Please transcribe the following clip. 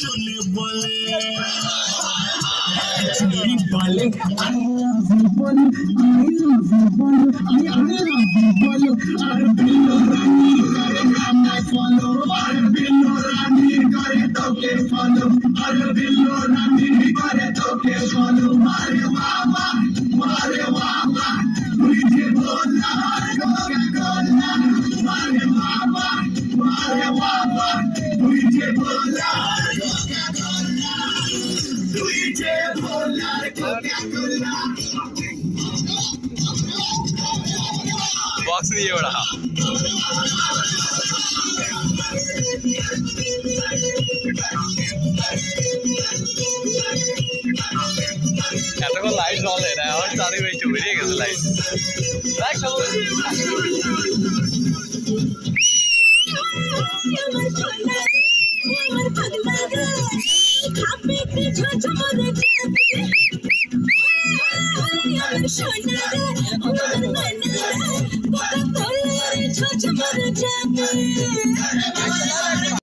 চলে বলে বলে জীবন জীবন জীবন আর বিলো রানী করে আমায় ফলো আর বিলো রানী করে তোকে ফলো আর বিলো রানী করে তোকে ফলো মারে বাবা তুই যে বললা তোকে বললা মারে বাবা তুই যে বললা তুই যে বললা তোকে বললা बॉक्स नहीं है बड़ा এতক্ষণ লাইট জ্বলে না আমার চারি বেশি বেরিয়ে গেছে লাইট লাইট সোনা